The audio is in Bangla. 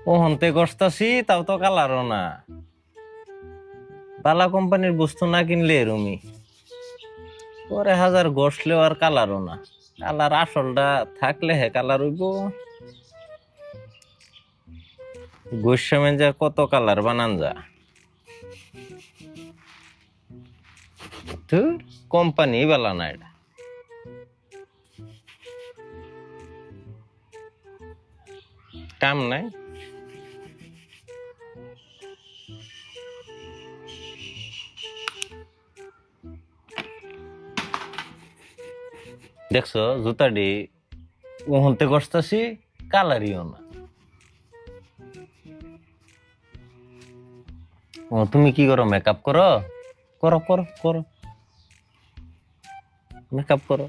ও হন্তে গস্তাছি তাও তো কালারও না। বালা কোম্পানির বস্তু না কিনলে এরমি। পরে হাজার ঘষলেও আর কালারও না। কালার আসলটা থাকলে হে কালার হইব। গোস্বামে যা কত কালার বানান যা। ধুর, কোম্পানি বালা না এটা। কাম নাই। দেখছো জুতাটি ওহন্তে গস্তাছি, কালারিও না। ও তুমি কি করো, মেকআপ করো? করো করো করো, মেকআপ করো।